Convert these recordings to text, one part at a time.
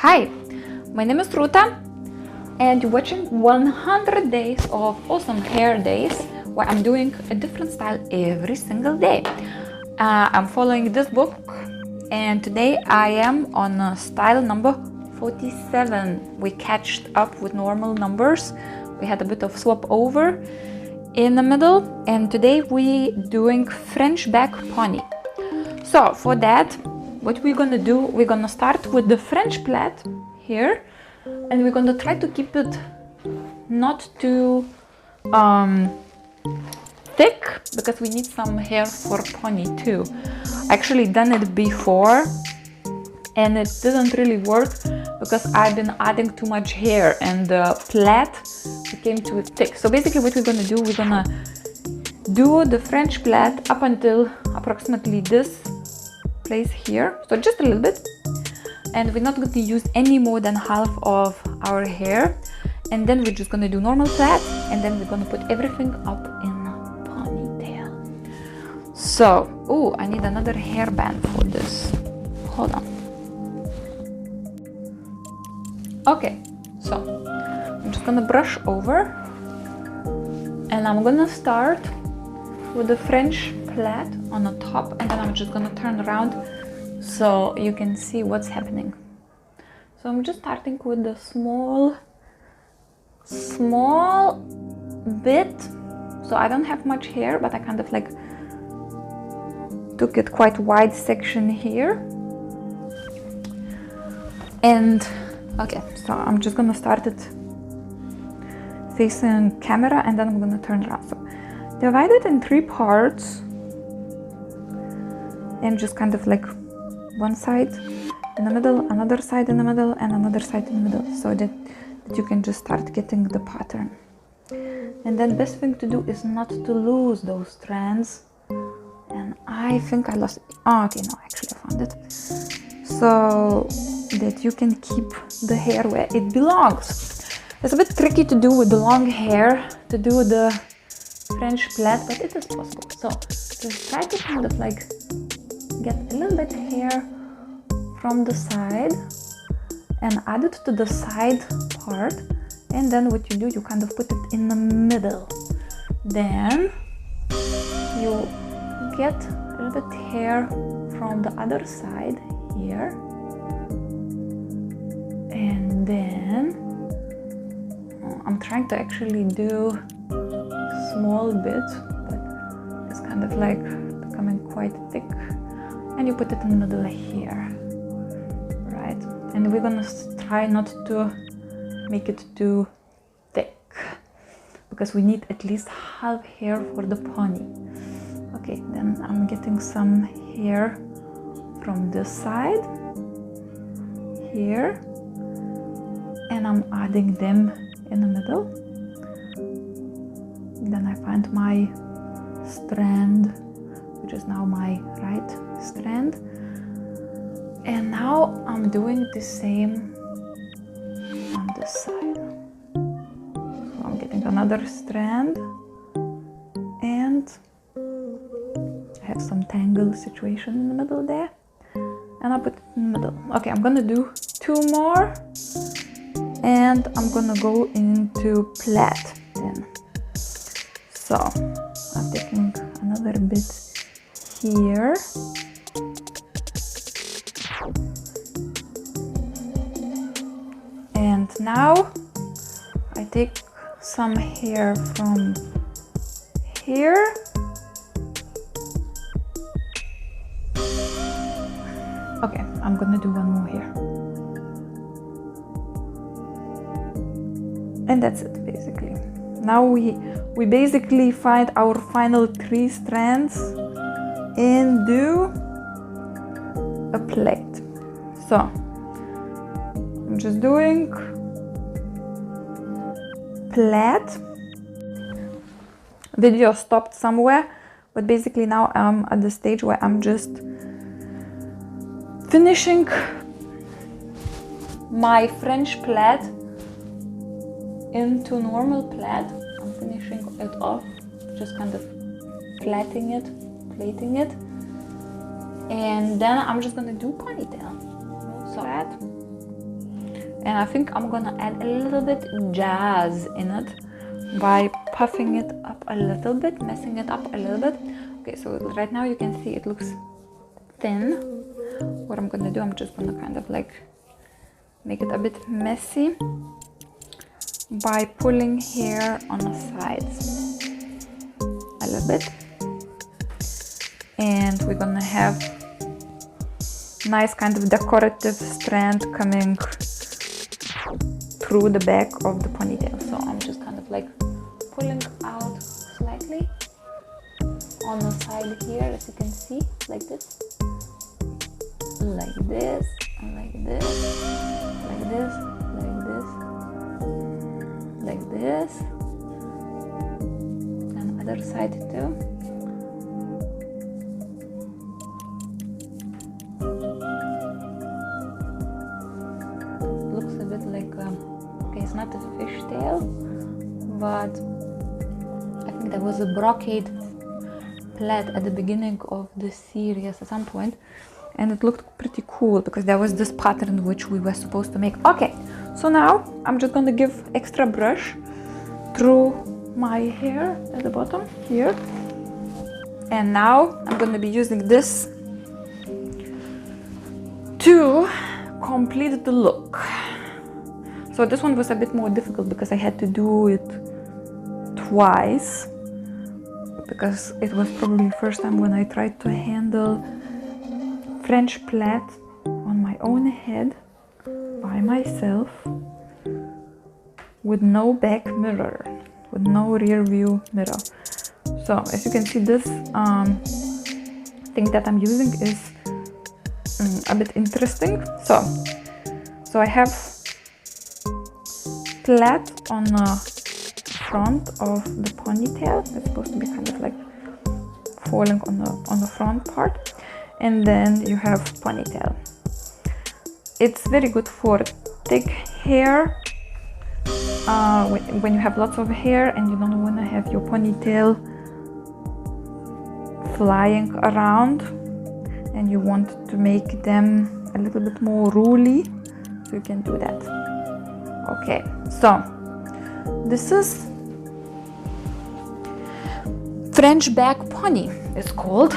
Hi, my name is Ruta and you're watching 100 days of awesome hair days where I'm doing a different style every single day. I'm following this book and today I am on style number 47. We catched up with normal numbers. We had a bit of swap over in the middle and today we doing French back pony. So for that, what we're gonna do, we're gonna start with the French plait here and we're gonna try to keep it not too thick because we need some hair for pony too. I actually done it before and it didn't really work because I've been adding too much hair and the plait became too thick. So basically what we're gonna do, we're gonna do the French plait up until approximately this place here, so just a little bit, and we're not going to use any more than half of our hair, and then we're just going to do normal plait, and then we're going to put everything up in a ponytail. So, oh, I need another hairband for this. Hold on. Okay, so I'm just gonna brush over, and I'm gonna start with the French plait on the top, and then I'm just gonna turn around so you can see what's happening. So I'm just starting with the small bit, so I don't have much hair, but I kind of like took it quite wide section here. And okay, so I'm just gonna start it facing camera and then I'm gonna turn around. So divide it in 3 parts and just kind of like one side in the middle, another side in the middle, and another side in the middle, so that you can just start getting the pattern. And then best thing to do is not to lose those strands. And I think I lost it. Oh, okay, no, actually I found it. So that you can keep the hair where it belongs. It's a bit tricky to do with the long hair, to do the French plait, but it is possible. So just try to kind of like get a little bit hair from the side and add it to the side part, and then what you do, you kind of put it in the middle. Then you get a little bit hair from the other side here, and then I'm trying to actually do small bit, but it's kind of like becoming quite thick, and you put it in the middle here, right? And we're gonna try not to make it too thick because we need at least half hair for the pony. Okay, then I'm getting some hair from this side here and I'm adding them in the middle. Then I find my strand, which is now my right strand, and now I'm doing the same on this side. So I'm getting another strand and I have some tangle situation in the middle there, and I put it in the middle. Okay, I'm gonna do 2 more and I'm gonna go into plait then. So I'm taking another bit here and now I take some hair from here okay, I'm gonna do 1 more here and that's it basically. Now we basically find our final 3 strands and do a plait. So I'm just doing plait. Video stopped somewhere, but basically now I'm at the stage where I'm just finishing my French plait into normal plait. I'm finishing it off, just kind of plaiting it, and then I'm just gonna do ponytail. So that And I think I'm gonna add a little bit jazz in it by puffing it up a little bit, messing it up a little bit. Okay, so right now you can see it looks thin. What I'm gonna do, I'm just gonna kind of like make it a bit messy by pulling hair on the sides a little bit. And we're gonna have nice kind of decorative strand coming through the back of the ponytail. So I'm just kind of like pulling out slightly on the side here, as you can see, like this, like this, like this, like this, like this, like this, and other side too. Looks a bit like okay, it's not a fishtail, but I think there was a brocade plait at the beginning of the series at some point, and it looked pretty cool because there was this pattern which we were supposed to make. Okay, so now I'm just going to give extra brush through my hair at the bottom here, and now I'm going to be using this to complete the look. So this one was a bit more difficult because I had to do it twice, because it was probably the first time when I tried to handle French plait on my own head by myself with no back mirror, with no rear view mirror. So as you can see, this thing that I'm using is a bit interesting. So I have plait on the front of the ponytail. It's supposed to be kind of like falling on the front part, and then you have ponytail. It's very good for thick hair, when you have lots of hair and you don't want to have your ponytail flying around and you want to make them a little bit more ruly, so you can do that. Okay, so this is French back pony, it's called,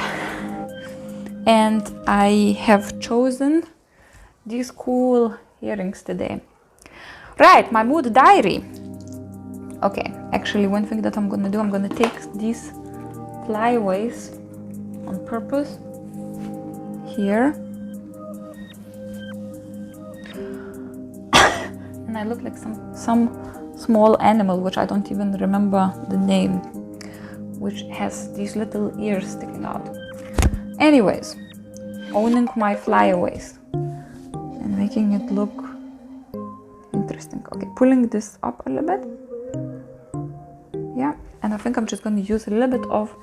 and I have chosen these cool earrings today. Right, my mood diary. Okay, actually one thing that I'm gonna do, I'm gonna take these flyaways on purpose here, and I look like some small animal which I don't even remember the name, which has these little ears sticking out. Anyways, owning my flyaways and making it look interesting. Okay, pulling this up a little bit. Yeah, and I think I'm just going to use a little bit of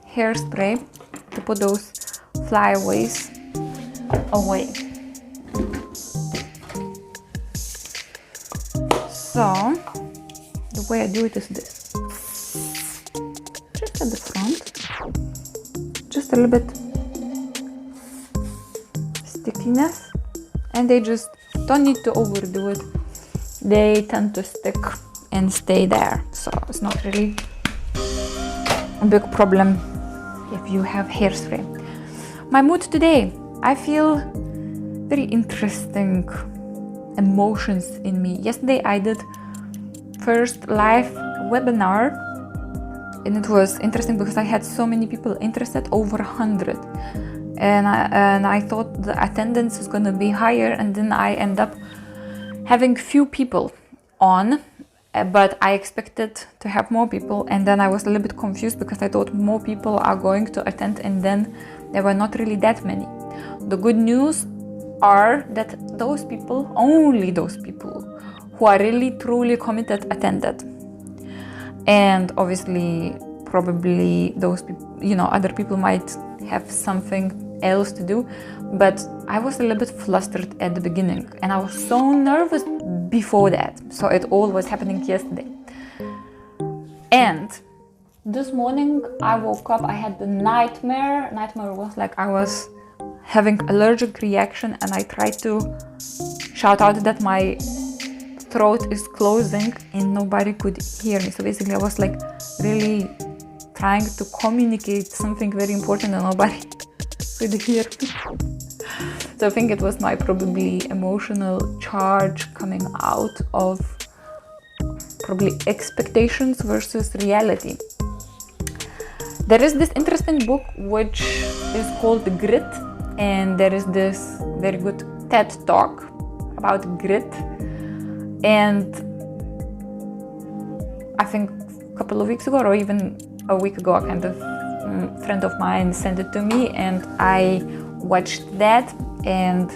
hairspray to put those flyaways away. So the way I do it is this. Just at the front, just a little bit stickiness, and they just don't need to overdo it. They tend to stick and stay there, so it's not really a big problem if you have hairspray. My mood today, I feel very interesting emotions in me. Yesterday I did first live webinar, and it was interesting because I had so many people interested, over 100, and I thought the attendance is going to be higher, and then I end up having few people on, but I expected to have more people, and then I was a little bit confused because I thought more people are going to attend, and then there were not really that many. The good news are that those people, only those people who are really truly committed, attended. And obviously probably those people, you know, other people might have something else to do, but I was a little bit flustered at the beginning, and I was so nervous before that. So it all was happening yesterday. And this morning I woke up, I had the nightmare. Nightmare was like I was having allergic reaction, and I tried to shout out that my throat is closing and nobody could hear me. So basically I was like really trying to communicate something very important and nobody could hear me. So I think it was my probably emotional charge coming out of probably expectations versus reality. There is this interesting book which is called Grit, and there is this very good TED talk about grit. And I think a couple of weeks ago or even a week ago, a kind of friend of mine sent it to me and I watched that, and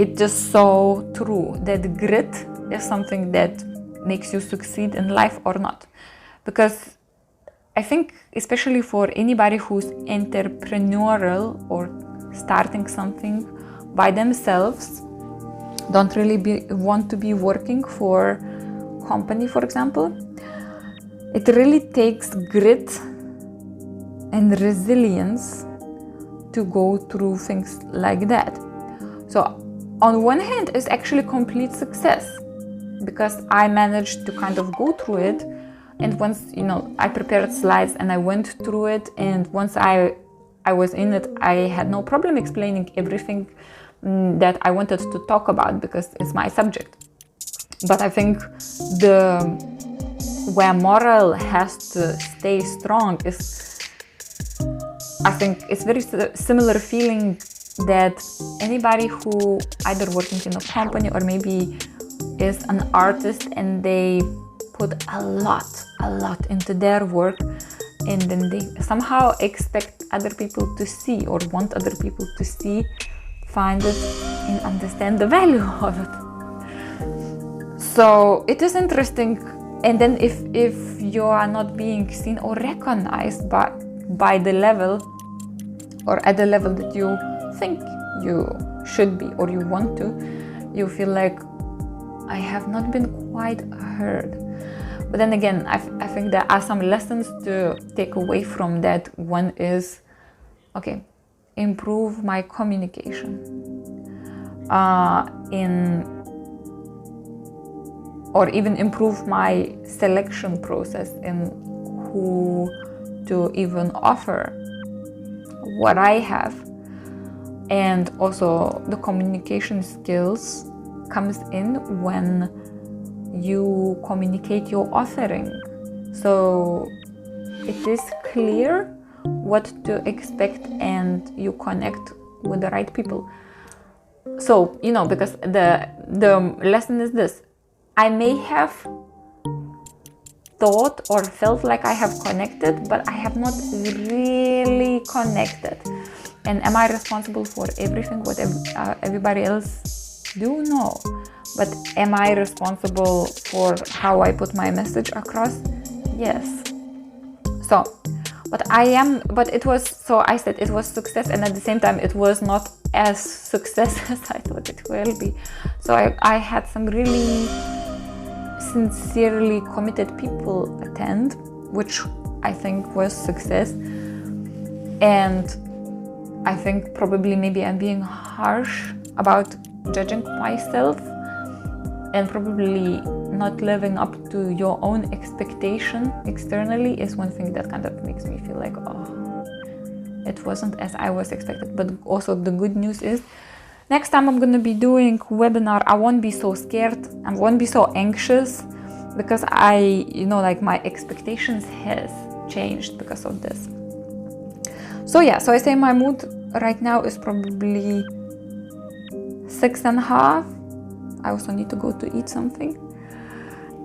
it's just so true that grit is something that makes you succeed in life or not. Because I think especially for anybody who's entrepreneurial or starting something by themselves, don't really want to be working for company, for example, it really takes grit and resilience to go through things like that. So on one hand, it's actually complete success because I managed to kind of go through it. And once, I prepared slides and I went through it, and once I was in it, I had no problem explaining everything that I wanted to talk about because it's my subject. But I think where moral has to stay strong is, I think it's very similar feeling that anybody who either working in a company or maybe is an artist and they put a lot into their work, and then they somehow expect other people to see or want other people to see, find it and understand the value of it. So it is interesting. And then if you are not being seen or recognized by the level or at the level that you think you should be or you want to, you feel like I have not been quite heard. But then again, I think there are some lessons to take away from that. One is, okay, improve my communication or even improve my selection process in who to even offer what I have. And also the communication skills comes in when you communicate your offering. So it is clear what to expect and you connect with the right people. So, because the lesson is this: I may have thought or felt like I have connected, but I have not really connected. And am I responsible for everything what everybody else do? No. But am I responsible for how I put my message across? Yes. So, I said it was success, and at the same time it was not as success as I thought it will be. So I had some really sincerely committed people attend, which I think was success. And I think probably maybe I'm being harsh about judging myself and probably not living up to your own expectation externally is one thing that kind of makes me feel like, it wasn't as I was expected. But also the good news is next time I'm gonna be doing webinar, I won't be so scared, I won't be so anxious, because my expectations has changed because of this. So I say my mood right now is probably 6.5. I also need to go to eat something.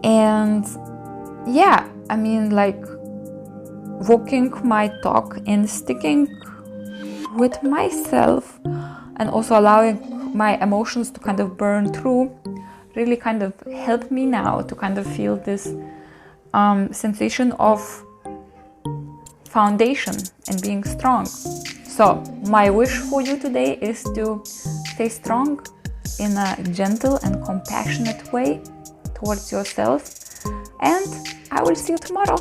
And walking my talk and sticking with myself and also allowing my emotions to kind of burn through really kind of helped me now to kind of feel this sensation of foundation and being strong. So my wish for you today is to stay strong in a gentle and compassionate way towards yourself, and I will see you tomorrow.